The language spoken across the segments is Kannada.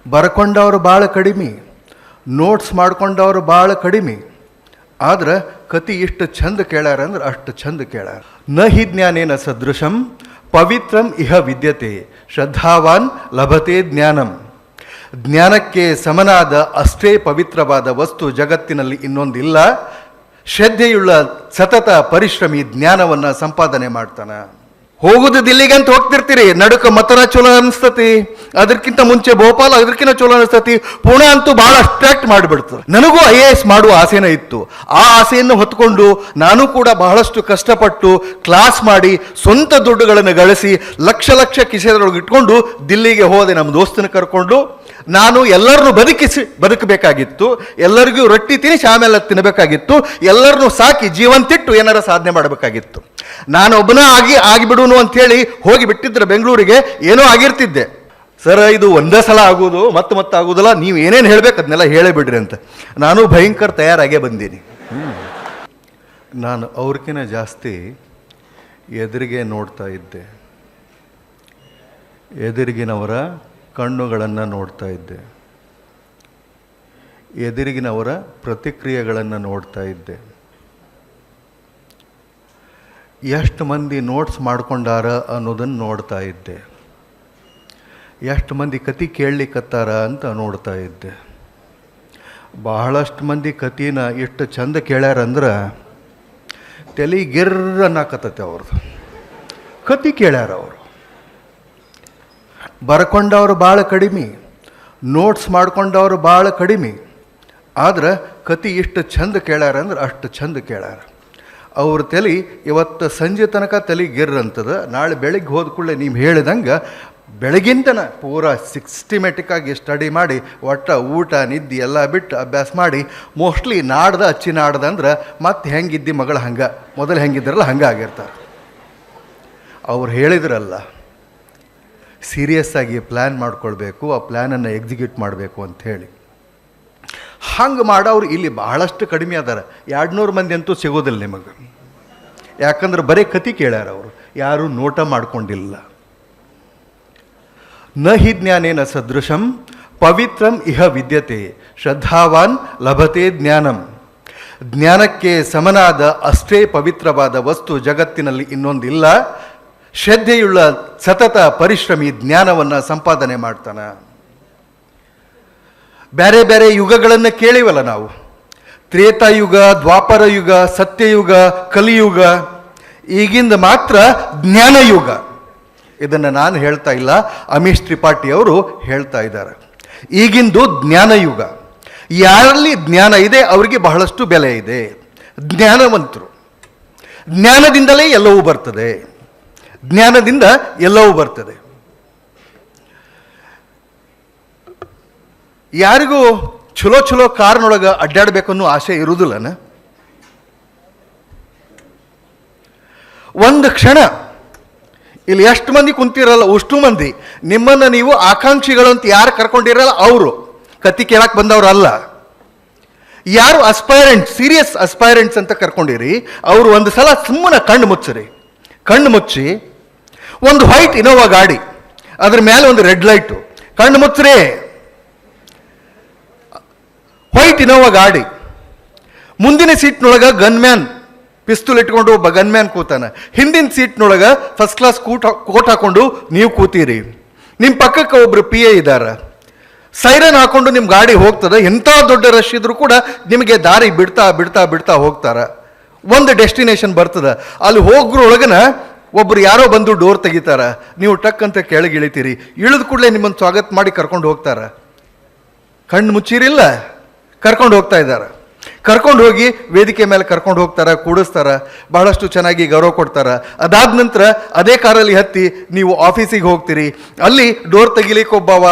ಬರ್ಕೊಂಡವ್ರು ಭಾಳ ಕಡಿಮೆ, ನೋಟ್ಸ್ ಮಾಡ್ಕೊಂಡವ್ರು ಭಾಳ ಕಡಿಮೆ. ಆದ್ರೆ ಕತಿ ಇಷ್ಟು ಚಂದ ಕೇಳ್ಯಾರ ಅಂದ್ರೆ ಅಷ್ಟು ಚಂದ ಕೇಳ್ಯಾರ. ನ ಹಿ ಜ್ಞಾನೇನ ಸದೃಶಂ ಪವಿತ್ರಂ ಇಹ ವಿದ್ಯತೆ ಶ್ರದ್ಧಾವಾನ್ ಲಭತೆ ಜ್ಞಾನಂ. ಜ್ಞಾನಕ್ಕೆ ಸಮನಾದ ಅಷ್ಟೇ ಪವಿತ್ರವಾದ ವಸ್ತು ಜಗತ್ತಿನಲ್ಲಿ ಇನ್ನೊಂದಿಲ್ಲ. ಶ್ರದ್ಧೆಯುಳ್ಳ ಸತತ ಪರಿಶ್ರಮಿ ಜ್ಞಾನವನ್ನು ಸಂಪಾದನೆ ಮಾಡ್ತಾನೆ. ಹೋಗುದು ದಿಲ್ಲಿಗೆ ಅಂತ ಹೋಗ್ತಿರ್ತೀರಿ, ನಡುಕ ಮಥುರ ಚಲೋ ಅನಿಸ್ತತಿ, ಅದಕ್ಕಿಂತ ಮುಂಚೆ ಭೋಪಾಲ ಅದಕ್ಕಿಂತ ಚಲೋ ಅನಿಸ್ತತಿ, ಪುಣೆ ಅಂತೂ ಭಾಳ ಅಟ್ರಾಕ್ಟ್ ಮಾಡಿಬಿಡ್ತದೆ. ನನಗೂ IAS ಮಾಡುವ ಆಸೆನೇ ಇತ್ತು. ಆ ಆಸೆಯನ್ನು ಹೊತ್ಕೊಂಡು ನಾನು ಕೂಡ ಬಹಳಷ್ಟು ಕಷ್ಟಪಟ್ಟು ಕ್ಲಾಸ್ ಮಾಡಿ ಸ್ವಂತ ದುಡ್ಡುಗಳನ್ನು ಗಳಿಸಿ ಲಕ್ಷ ಲಕ್ಷ ಕಿಸೆದೊಳಗೆ ಇಟ್ಕೊಂಡು ದಿಲ್ಲಿಗೆ ಹೋದೆ. ನಮ್ಮ ದೋಸ್ತನ ಕರ್ಕೊಂಡು ನಾನು ಎಲ್ಲರನ್ನೂ ಬದುಕಬೇಕಾಗಿತ್ತು, ಎಲ್ಲರಿಗೂ ರೊಟ್ಟಿ ತಿನ್ನಿಸಿ ಆಮೇಲೆ ತಿನ್ನಬೇಕಾಗಿತ್ತು, ಎಲ್ಲರನ್ನೂ ಸಾಕಿ ಜೀವಂತಿಟ್ಟು ಏನಾರ ಸಾಧನೆ ಮಾಡಬೇಕಾಗಿತ್ತು. ನಾನು ಒಬ್ಬನ ಆಗಿಬಿಡುನು ಅಂಥೇಳಿ ಹೋಗಿ ಬಿಟ್ಟಿದ್ರೆ ಬೆಂಗಳೂರಿಗೆ ಏನೋ ಆಗಿರ್ತಿದ್ದೆ. ಸರ್ ಇದು ಒಂದೇ ಸಲ ಆಗೋದು ಮತ್ತೆ ಆಗೋದಿಲ್ಲ, ನೀವು ಏನೇನು ಹೇಳ್ಬೇಕು ಅದನ್ನೆಲ್ಲ ಹೇಳೇ ಬಿಡ್ರಿ ಅಂತ ನಾನು ಭಯಂಕರ ತಯಾರಾಗೇ ಬಂದೀನಿ. ನಾನು ಅವ್ರಿಗಿಂತ ಜಾಸ್ತಿ ಎದುರಿಗೆ ನೋಡ್ತಾ ಇದ್ದೆ, ಎದುರಿಗಿನವರ ಕಣ್ಣುಗಳನ್ನು ನೋಡ್ತಾ ಇದ್ದೆ, ಎದುರಿಗಿನವರ ಪ್ರತಿಕ್ರಿಯೆಗಳನ್ನು ನೋಡ್ತಾ ಇದ್ದೆ. ಎಷ್ಟು ಮಂದಿ ನೋಟ್ಸ್ ಮಾಡ್ಕೊಂಡಾರ ಅನ್ನೋದನ್ನು ನೋಡ್ತಾ ಇದ್ದೆ, ಎಷ್ಟು ಮಂದಿ ಕತೆ ಕೇಳಲಿಕ್ಕತ್ತಾರ ಅಂತ ನೋಡ್ತಾ ಇದ್ದೆ. ಬಹಳಷ್ಟು ಮಂದಿ ಕತಿನ ಎಷ್ಟು ಚಂದ ಕೇಳ್ಯಾರಂದ್ರೆ ತಲೆ ಗಿರ್ರನ್ನಾಕತ್ತೈತೆ ಅವ್ರದ್ದು. ಕತೆ ಕೇಳ್ಯಾರ ಅವರು. ಬರ್ಕೊಂಡವ್ರು ಭಾಳ ಕಡಿಮೆ, ನೋಟ್ಸ್ ಮಾಡ್ಕೊಂಡವ್ರು ಭಾಳ ಕಡಿಮೆ. ಆದ್ರೆ ಕತೆ ಇಷ್ಟು ಚಂದ ಕೇಳ್ಯಾರ ಅಂದ್ರೆ ಅಷ್ಟು ಚಂದ ಕೇಳ್ಯಾರ. ಅವ್ರ ತಲೆ ಇವತ್ತು ಸಂಜೆ ತನಕ ತಲೆ ಗಿರ್ರಂತದ. ನಾಳೆ ಬೆಳಗ್ಗೆ ಹೋದ ಕೂಡಲೇ ನೀವು ಹೇಳಿದಂಗೆ ಬೆಳಗಿಂತನ ಪೂರಾ ಸಿಸ್ಟಮೆಟಿಕ್ಕಾಗಿ ಸ್ಟಡಿ ಮಾಡಿ ಒಟ್ಟ ಊಟ ನಿದ್ದೆ ಎಲ್ಲ ಬಿಟ್ಟು ಅಭ್ಯಾಸ ಮಾಡಿ ಮೋಸ್ಟ್ಲಿ ನಾಡ್ದಂದ್ರೆ ಮತ್ತೆ ಹೆಂಗಿದ್ದಿ ಮಗಳು ಹಂಗೆ ಮೊದಲು ಹೆಂಗಿದ್ರಲ್ಲ ಹಂಗೆ ಆಗಿರ್ತಾರೆ. ಅವ್ರು ಹೇಳಿದ್ರಲ್ಲ ಸೀರಿಯಸ್ ಆಗಿ ಪ್ಲ್ಯಾನ್ ಮಾಡ್ಕೊಳ್ಬೇಕು, ಆ ಪ್ಲ್ಯಾನನ್ನು ಎಕ್ಸಿಕ್ಯೂಟ್ ಮಾಡಬೇಕು ಅಂಥೇಳಿ. ಹಂಗೆ ಮಾಡೋರು ಇಲ್ಲಿ ಬಹಳಷ್ಟು ಕಡಿಮೆ ಅದಾರ. 200 ಮಂದಿ ಅಂತೂ ಸಿಗೋದಿಲ್ಲ ನಿಮಗೆ. ಯಾಕಂದ್ರೆ ಬರೀ ಕತೆ ಕೇಳ್ಯಾರ ಅವರು, ಯಾರೂ ನೋಟ ಮಾಡ್ಕೊಂಡಿಲ್ಲ. ನ ಹಿ ಜ್ಞಾನೇನ ಸದೃಶಂ ಪವಿತ್ರಂ ಇಹ ವಿದ್ಯತೆ ಶ್ರದ್ಧಾವಾನ್ ಲಭತೆ ಜ್ಞಾನಂ. ಜ್ಞಾನಕ್ಕೆ ಸಮನಾದ ಅಷ್ಟೇ ಪವಿತ್ರವಾದ ವಸ್ತು ಜಗತ್ತಿನಲ್ಲಿ ಇನ್ನೊಂದಿಲ್ಲ. ಶ್ರದ್ಧೆಯುಳ್ಳ ಸತತ ಪರಿಶ್ರಮಿ ಜ್ಞಾನವನ್ನು ಸಂಪಾದನೆ ಮಾಡ್ತಾನೆ. ಬೇರೆ ಬೇರೆ ಯುಗಗಳನ್ನು ಕೇಳಿವಲ್ಲ ನಾವು, ತ್ರೇತಾಯುಗ, ದ್ವಾಪರ ಯುಗ, ಸತ್ಯಯುಗ, ಕಲಿಯುಗ. ಈಗಿಂದ ಮಾತ್ರ ಜ್ಞಾನಯುಗ. ಇದನ್ನು ನಾನು ಹೇಳ್ತಾ ಇಲ್ಲ, ಅಮೀಶ್ ತ್ರಿಪಾಠಿ ಅವರು ಹೇಳ್ತಾ ಇದ್ದಾರೆ. ಈಗಿಂದು ಜ್ಞಾನಯುಗ. ಯಾರಲ್ಲಿ ಜ್ಞಾನ ಇದೆ ಅವರಿಗೆ ಬಹಳಷ್ಟು ಬೆಲೆ ಇದೆ. ಜ್ಞಾನವಂತರು. ಜ್ಞಾನದಿಂದಲೇ ಎಲ್ಲವೂ ಬರ್ತದೆ, ಜ್ಞಾನದಿಂದ ಎಲ್ಲವೂ ಬರ್ತದೆ. ಯಾರಿಗೂ ಚಲೋ ಕಾರ್ನೊಳಗೆ ಅಡ್ಡಾಡಬೇಕನ್ನೋ ಆಸೆ ಇರುವುದಿಲ್ಲನ? ಒಂದು ಕ್ಷಣ ಇಲ್ಲಿ ಎಷ್ಟು ಮಂದಿ ಕುಂತಿರಲ್ಲ ಅಷ್ಟು ಮಂದಿ ನಿಮ್ಮನ್ನು ನೀವು ಆಕಾಂಕ್ಷಿಗಳಂತ ಯಾರು ಕರ್ಕೊಂಡಿರಲ್ಲ ಅವರು ಕತ್ತಿ ಕೇಳಕ್ಕೆ ಬಂದವರಲ್ಲ. ಯಾರು ಸೀರಿಯಸ್ ಅಸ್ಪೈರೆಂಟ್ಸ್ ಅಂತ ಕರ್ಕೊಂಡಿರಿ ಅವರು ಒಂದು ಸಲ ಸುಮ್ಮನೆ ಕಣ್ಣು ಮುಚ್ಚಿರಿ. ಕಣ್ಣು ಮುಚ್ಚಿ ಒಂದು ವೈಟ್ ಇನೋವಾ ಗಾಡಿ, ಅದ್ರ ಮೇಲೆ ಒಂದು ರೆಡ್ ಲೈಟು, ಕಣ್ಣು ಮುಚ್ಚ್ರಿ. ವೈಟ್ ಇನೋವಾ ಗಾಡಿ, ಮುಂದಿನ ಸೀಟ್ನೊಳಗೆ ಗನ್ಮ್ಯಾನ್ ಪಿಸ್ತೂಲ್ ಇಟ್ಕೊಂಡು ಒಬ್ಬ ಗನ್ಮ್ಯಾನ್ ಕೂತಾನೆ, ಹಿಂದಿನ ಸೀಟ್ನೊಳಗೆ ಫಸ್ಟ್ ಕ್ಲಾಸ್ ಕೋಟ್ ಹಾಕೊಂಡು ನೀವು ಕೂತೀರಿ. ನಿಮ್ಮ ಪಕ್ಕಕ್ಕೆ ಒಬ್ರು PA ಇದ್ದಾರೆ, ಸೈರನ್ ಹಾಕೊಂಡು ನಿಮ್ಮ ಗಾಡಿ ಹೋಗ್ತದೆ. ಎಂಥ ದೊಡ್ಡ ರಶ್ ಇದ್ರೂ ಕೂಡ ನಿಮಗೆ ದಾರಿ ಬಿಡ್ತಾ ಹೋಗ್ತಾರೆ. ಒಂದು ಡೆಸ್ಟಿನೇಷನ್ ಬರ್ತದೆ, ಅಲ್ಲಿ ಹೋಗ್ರೊಳಗನ ಒಬ್ರು ಯಾರೋ ಬಂದು ಡೋರ್ ತೆಗಿತಾರೆ, ನೀವು ಟಕ್ ಅಂತ ಕೆಳಗೆ ಇಳಿತೀರಿ. ಇಳಿದ ಕೂಡಲೇ ನಿಮ್ಮನ್ನು ಸ್ವಾಗತ ಮಾಡಿ ಕರ್ಕೊಂಡು ಹೋಗ್ತಾರೆ. ಕಣ್ಣು ಮುಚ್ಚಿರಿಲ್ಲ, ಕರ್ಕೊಂಡು ಹೋಗ್ತಾ ಇದ್ದಾರೆ. ಕರ್ಕೊಂಡು ಹೋಗಿ ವೇದಿಕೆ ಮೇಲೆ ಕರ್ಕೊಂಡು ಹೋಗ್ತಾರೆ, ಕೂಡಿಸ್ತಾರೆ, ಬಹಳಷ್ಟು ಚೆನ್ನಾಗಿ ಗೌರವ ಕೊಡ್ತಾರೆ. ಅದಾದ ನಂತರ ಅದೇ ಕಾರಲ್ಲಿ ಹತ್ತಿ ನೀವು ಆಫೀಸಿಗೆ ಹೋಗ್ತೀರಿ. ಅಲ್ಲಿ ಡೋರ್ ತೆಗಿಲಿಕ್ಕೆ ಒಬ್ಬವ,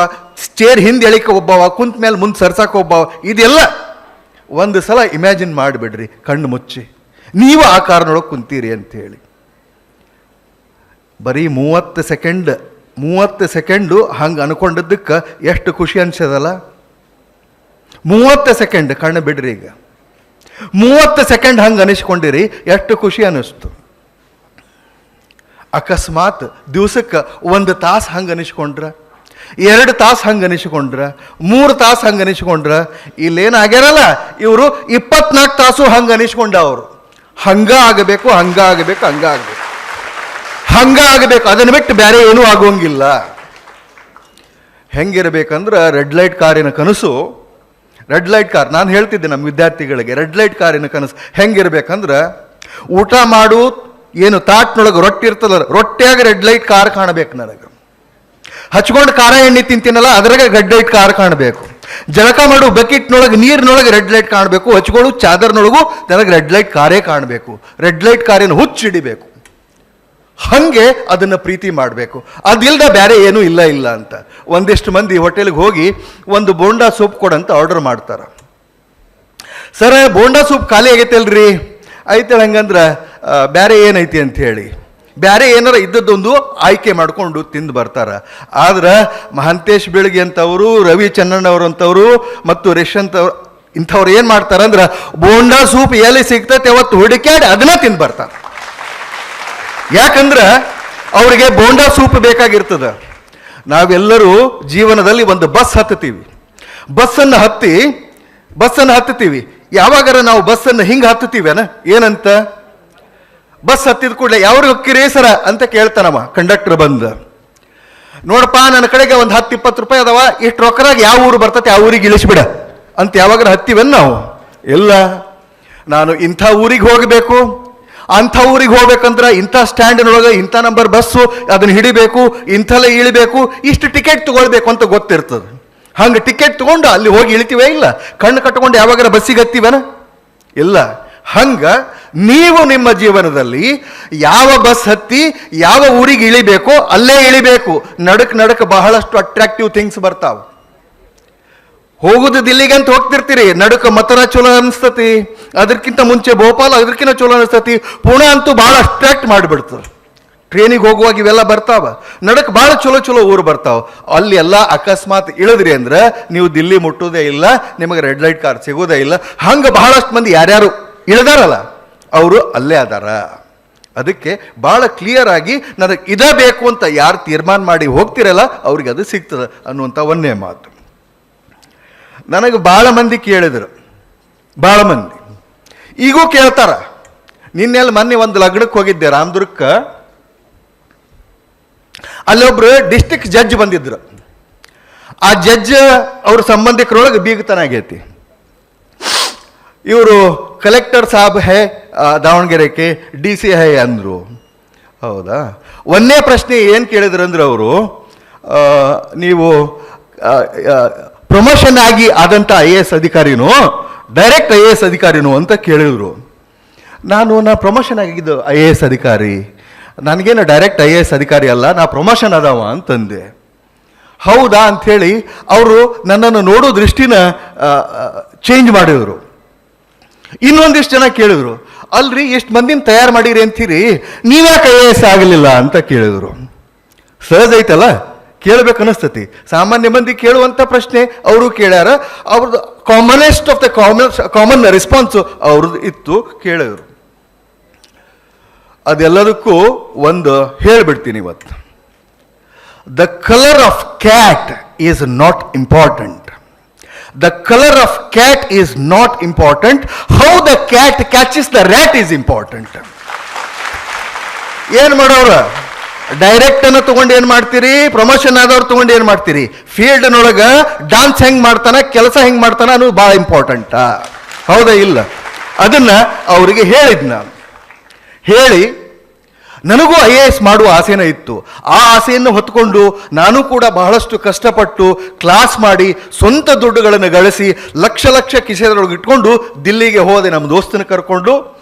ಚೇರ್ ಹಿಂದೆ ಎಳಿಕೆ ಒಬ್ಬವ, ಕುಂತ ಮೇಲೆ ಮುಂದೆ ಸರ್ಸಾಕ ಒಬ್ಬವ. ಇದೆಲ್ಲ ಒಂದು ಸಲ ಇಮ್ಯಾಜಿನ್ ಮಾಡಿಬಿಡ್ರಿ ಕಣ್ಣು ಮುಚ್ಚಿ, ನೀವು ಆ ಕಾರಿನೊಳಗೆ ಕುಂತೀರಿ ಅಂಥೇಳಿ. ಬರೀ 30 ಸೆಕೆಂಡು ಹಂಗೆ ಅನ್ಕೊಂಡಿದ್ದಕ್ಕೆ ಎಷ್ಟು ಖುಷಿ ಅನ್ಸದಲ್ಲ. 30 ಸೆಕೆಂಡ್ ಕಣ್ಣು ಬಿಡ್ರಿ. ಈಗ 30 ಸೆಕೆಂಡ್ ಹಂಗೆ ಅನಿಸ್ಕೊಂಡಿರಿ, ಎಷ್ಟು ಖುಷಿ ಅನ್ನಿಸ್ತು. ಅಕಸ್ಮಾತ್ ದಿವ್ಸಕ್ಕೆ 1 ತಾಸು ಹಂಗೆ ಅನಿಸ್ಕೊಂಡ್ರೆ, 2 ತಾಸು ಹಂಗೆ ಅನಿಸ್ಕೊಂಡ್ರ, 3 ತಾಸು ಹಂಗೆ ಅನಿಸ್ಕೊಂಡ್ರ, ಇಲ್ಲೇನಾಗ್ಯಾರಲ್ಲ ಇವರು 24 ತಾಸು ಹಂಗೆ ಅನಿಸ್ಕೊಂಡ ಅವರು. ಹಂಗ ಆಗಬೇಕು, ಹಂಗ ಆಗಬೇಕು, ಹಂಗ ಆಗಬೇಕು, ಹಂಗ ಆಗಬೇಕು, ಅದನ್ನು ಬಿಟ್ಟು ಬೇರೆ ಏನೂ ಆಗೋಂಗಿಲ್ಲ. ಹೆಂಗಿರ್ಬೇಕಂದ್ರೆ ರೆಡ್ ಲೈಟ್ ಕಾರಿನ ಕನಸು, ರೆಡ್ ಲೈಟ್ ಕಾರ್, ನಾನು ಹೇಳ್ತಿದ್ದೆ ನಮ್ಮ ವಿದ್ಯಾರ್ಥಿಗಳಿಗೆ, ರೆಡ್ ಲೈಟ್ ಕಾರಿನ ಕನಸು ಹೆಂಗಿರ್ಬೇಕಂದ್ರೆ, ಊಟ ಮಾಡು ಏನು ತಾಟ್ನೊಳಗೆ ರೊಟ್ಟಿ ಇರ್ತದಲ್ಲ, ರೊಟ್ಟಿಯಾಗ ರೆಡ್ ಲೈಟ್ ಕಾರ್ ಕಾಣಬೇಕು ನನಗೆ. ಹಚ್ಕೊಂಡು ಖಾರ ಎಣ್ಣೆ ತಿಂತೀನಲ್ಲ ಅದ್ರಾಗ ರೆಡ್ ಲೈಟ್ ಕಾರ್ ಕಾಣಬೇಕು. ಜಳಕ ಮಾಡು ಬಕೆಟ್ನೊಳಗೆ ನೀರಿನೊಳಗೆ ರೆಡ್ ಲೈಟ್ ಕಾಣಬೇಕು. ಹಚ್ಕೊಳ್ಳು ಚಾದರ್ನೊಳಗೂ ನನಗೆ ರೆಡ್ ಲೈಟ್ ಕಾರೇ ಕಾಣಬೇಕು. ರೆಡ್ ಲೈಟ್ ಕಾರಿನ ಹುಚ್ಚಿಡಿಬೇಕು. ಹಾಗೆ ಅದನ್ನು ಪ್ರೀತಿ ಮಾಡಬೇಕು. ಅದಿಲ್ಲದ ಬೇರೆ ಏನೂ ಇಲ್ಲ ಅಂತ. ಒಂದಿಷ್ಟು ಮಂದಿ ಹೋಟೆಲ್ಗೆ ಹೋಗಿ ಒಂದು ಬೋಂಡಾ ಸೂಪ್ ಕೊಡಂತ ಆರ್ಡರ್ ಮಾಡ್ತಾರೆ. ಸರ ಬೋಂಡಾ ಸೂಪ್ ಖಾಲಿ ಆಗೈತೆ ಅಲ್ರಿ, ಐತೆ ಹಂಗಂದ್ರೆ ಬೇರೆ ಏನೈತಿ ಅಂತ ಹೇಳಿ ಬೇರೆ ಏನಾರ ಇದ್ದದ್ದೊಂದು ಆಯ್ಕೆ ಮಾಡಿಕೊಂಡು ತಿಂದು ಬರ್ತಾರೆ. ಆದ್ರೆ ಮಹಾಂತೇಶ್ ಬೀಳ್ಗಿ ಅಂತವರು, ರವಿ ಚನ್ನಣ್ಣವರು ಅಂತವರು ಮತ್ತು ರೇಷಂತ್ ಅವ್ರು ಇಂಥವ್ರು ಏನು ಮಾಡ್ತಾರೆ ಅಂದ್ರೆ ಬೋಂಡಾ ಸೂಪ್ ಎಲ್ಲಿ ಸಿಗ್ತೈತೆ ಅವತ್ತು ಹುಡುಕ್ಯಾಡಿ ಅದನ್ನ ತಿಂದು ಬರ್ತಾರೆ. ಯಾಕಂದ್ರೆ ಅವರಿಗೆ ಬೋಂಡಾ ಸೂಪ್ ಬೇಕಾಗಿರ್ತದೆ. ನಾವೆಲ್ಲರೂ ಜೀವನದಲ್ಲಿ ಒಂದು ಬಸ್ ಹತ್ತೀವಿ. ಬಸ್ಸನ್ನು ಹತ್ತೀವಿ. ಯಾವಾಗಾರ ನಾವು ಬಸ್ಸನ್ನು ಹಿಂಗೆ ಹತ್ತೀವೇನ ಏನಂತ, ಬಸ್ ಹತ್ತಿದ ಕೂಡಲೇ ಯಾವ್ರಿಗೆ ಹೋಗ್ತೀರಿ ಸರ ಅಂತ ಕೇಳ್ತಾನವ ಕಂಡಕ್ಟರ್ ಬಂದು. ನೋಡಪ್ಪ ನನ್ನ ಕಡೆಗೆ ಒಂದು 10-20 ರೂಪಾಯಿ ಅದಾವ, ಇಷ್ಟು ರೊಕ್ಕರಾಗ ಯಾವ ಊರು ಬರ್ತೈತೆ ಆ ಊರಿಗೆ ಇಳಿಸ್ಬಿಡ ಅಂತ ಯಾವಾಗಾರ ಹತ್ತಿವೇನು ನಾವು? ಇಲ್ಲ, ನಾನು ಇಂಥ ಊರಿಗೆ ಹೋಗಬೇಕು, ಅಂಥ ಊರಿಗೆ ಹೋಗ್ಬೇಕಂದ್ರೆ ಇಂಥ ಸ್ಟ್ಯಾಂಡಿನೊಳಗೆ ಇಂಥ ನಂಬರ್ ಬಸ್ಸು ಅದನ್ನು ಹಿಡಿಬೇಕು, ಇಂಥಲ್ಲೇ ಇಳಿಬೇಕು, ಇಷ್ಟು ಟಿಕೆಟ್ ತಗೊಳ್ಬೇಕು ಅಂತ ಗೊತ್ತಿರ್ತದೆ. ಹಂಗೆ ಟಿಕೆಟ್ ತಗೊಂಡು ಅಲ್ಲಿ ಹೋಗಿ ಇಳಿತೀವೇ ಇಲ್ಲ? ಕಣ್ಣು ಕಟ್ಕೊಂಡು ಯಾವಾಗಾರ ಬಸ್ಸಿಗೆ ಹತ್ತೀವನ? ಇಲ್ಲ. ಹಂಗ ನೀವು ನಿಮ್ಮ ಜೀವನದಲ್ಲಿ ಯಾವ ಬಸ್ ಹತ್ತಿ ಯಾವ ಊರಿಗೆ ಇಳಿಬೇಕೋ ಅಲ್ಲೇ ಇಳಿಬೇಕು. ನಡಕ್ ಬಹಳಷ್ಟು ಅಟ್ರಾಕ್ಟಿವ್ ಥಿಂಗ್ಸ್ ಬರ್ತಾವೆ. ಹೋಗುದು ದಿಲ್ಲಿಗೆ ಅಂತ ಹೋಗ್ತಿರ್ತೀರಿ, ನಡುಕ ಮಥುರಾ ಚಲೋ ಅನಿಸ್ತತಿ, ಅದಕ್ಕಿಂತ ಮುಂಚೆ ಭೋಪಾಲ ಅದಕ್ಕಿಂತ ಚಲೋ ಅನಿಸ್ತತಿ, ಪುಣೆ ಅಂತೂ ಭಾಳ ಅಟ್ರಾಕ್ಟ್ ಮಾಡಿಬಿಡ್ತದೆ. ಟ್ರೈನಿಗೆ ಹೋಗುವಾಗ ಇವೆಲ್ಲ ಬರ್ತಾವ, ನಡಕ್ ಭಾಳ ಚಲೋ ಊರು ಬರ್ತಾವ. ಅಲ್ಲಿ ಎಲ್ಲ ಅಕಸ್ಮಾತ್ ಇಳಿದ್ರಿ ಅಂದ್ರೆ ನೀವು ದಿಲ್ಲಿ ಮುಟ್ಟೋದೇ ಇಲ್ಲ, ನಿಮಗೆ ರೆಡ್ ಲೈಟ್ ಕಾರ್ ಸಿಗೋದೇ ಇಲ್ಲ. ಹಂಗೆ ಬಹಳಷ್ಟು ಮಂದಿ ಯಾರ್ಯಾರು ಇಳಿದಾರಲ್ಲ ಅವರು ಅಲ್ಲೇ ಅದಾರ. ಅದಕ್ಕೆ ಭಾಳ ಕ್ಲಿಯರ್ ಆಗಿ ನನಗೆ ಇದೇ ಬೇಕು ಅಂತ ಯಾರು ತೀರ್ಮಾನ ಮಾಡಿ ಹೋಗ್ತಿರಲ್ಲ ಅವ್ರಿಗೆ ಅದು ಸಿಗ್ತದೆ ಅನ್ನುವಂಥ ಒಂದೇ ಮಾತು. ನನಗೆ ಭಾಳ ಮಂದಿ ಕೇಳಿದರು, ಭಾಳ ಮಂದಿ ಈಗೂ ಕೇಳ್ತಾರ. ನಿನ್ನೆಲ್ಲಿ ಮೊನ್ನೆ ಒಂದು ಲಗ್ನಕ್ಕೆ ಹೋಗಿದ್ದೆ ರಾಮದುರ್ಗಕ್ಕೆ. ಅಲ್ಲೊಬ್ರು ಡಿಸ್ಟ್ರಿಕ್ಟ್ ಜಡ್ಜ್ ಬಂದಿದ್ರು. ಆ ಜಡ್ಜ್ ಅವ್ರ ಸಂಬಂಧಿಕರೊಳಗೆ ಬೀಗತನ ಆಗೈತಿ. ಇವರು ಕಲೆಕ್ಟರ್ ಸಾಬ್ ಹೇ ದಾವಣಗೆರೆಗೆ, DC ಹೇ ಅಂದರು. ಹೌದಾ? ಒಂದೇ ಪ್ರಶ್ನೆ ಏನು ಕೇಳಿದ್ರು ಅಂದ್ರೆ ಅವರು, ನೀವು ಪ್ರಮೋಷನ್ ಆಗಿ ಆದಂಥ IAS ಅಧಿಕಾರಿನೋ ಡೈರೆಕ್ಟ್ IAS ಅಧಿಕಾರಿನೋ ಅಂತ ಕೇಳಿದ್ರು. ನಾ ಪ್ರಮೋಷನ್ ಆಗಿದ್ದು IAS ಅಧಿಕಾರಿ, ನನಗೇನು ಡೈರೆಕ್ಟ್ IAS ಅಧಿಕಾರಿ ಅಲ್ಲ, ನಾ ಪ್ರಮೋಷನ್ ಅದಾವ ಅಂತಂದೆ. ಹೌದಾ ಅಂಥೇಳಿ ಅವರು ನನ್ನನ್ನು ನೋಡೋ ದೃಷ್ಟಿನ ಚೇಂಜ್ ಮಾಡಿದರು. ಇನ್ನೊಂದಿಷ್ಟು ಜನ ಕೇಳಿದ್ರು, ಅಲ್ರಿ ಎಷ್ಟು ಮಂದಿನ ತಯಾರು ಮಾಡಿರಿ ಅಂತೀರಿ, ನೀವ್ಯಾಕೆ IAS ಆಗಲಿಲ್ಲ ಅಂತ ಕೇಳಿದ್ರು. ಸಹಜ ಐತಲ್ಲ, ಕೇಳಬೇಕನ್ನಿಸ್ತತಿ. ಸಾಮಾನ್ಯ ಮಂದಿ ಕೇಳುವಂಥ ಪ್ರಶ್ನೆ ಅವರು ಕೇಳ್ಯಾರ. ಅವ್ರದ್ದು commonest of the common response ಅವ್ರದ್ದು ಇತ್ತು, ಕೇಳಿದ್ರು. ಅದೆಲ್ಲದಕ್ಕೂ ಒಂದು ಹೇಳಿಬಿಡ್ತೀನಿ ಇವತ್ತು. The colour of cat is not important. The color of cat is not important. How the cat catches the rat is important. ಏನು ಮಾಡೋರು? ಡೈರೆಕ್ಟ್ ಅನ್ನು ತಗೊಂಡು ಏನು ಮಾಡ್ತೀರಿ? ಪ್ರಮೋಷನ್ ಆದವ್ರು ತಗೊಂಡು ಏನು ಮಾಡ್ತೀರಿ? ಫೀಲ್ಡ್ನೊಳಗೆ ಡಾನ್ಸ್ ಹೆಂಗೆ ಮಾಡ್ತಾನೆ, ಕೆಲಸ ಹೆಂಗೆ ಮಾಡ್ತಾನೆ ಅನ್ನೋದು ಭಾಳ ಇಂಪಾರ್ಟೆಂಟಾ? ಹೌದಾ ಇಲ್ಲ? ಅದನ್ನು ಅವರಿಗೆ ಹೇಳಿದ್ ನಾನು. ಹೇಳಿ ನನಗೂ IAS ಮಾಡುವ ಆಸೆನೇ ಇತ್ತು. ಆ ಆಸೆಯನ್ನು ಹೊತ್ಕೊಂಡು ನಾನು ಕೂಡ ಬಹಳಷ್ಟು ಕಷ್ಟಪಟ್ಟು ಕ್ಲಾಸ್ ಮಾಡಿ ಸ್ವಂತ ದುಡ್ಡುಗಳನ್ನು ಗಳಿಸಿ ಲಕ್ಷ ಕಿಸೆದೊಳಗೆ ಇಟ್ಕೊಂಡು ದಿಲ್ಲಿಗೆ ಹೋದೆ. ನಮ್ಮ ದೋಸ್ತನ ಕರ್ಕೊಂಡು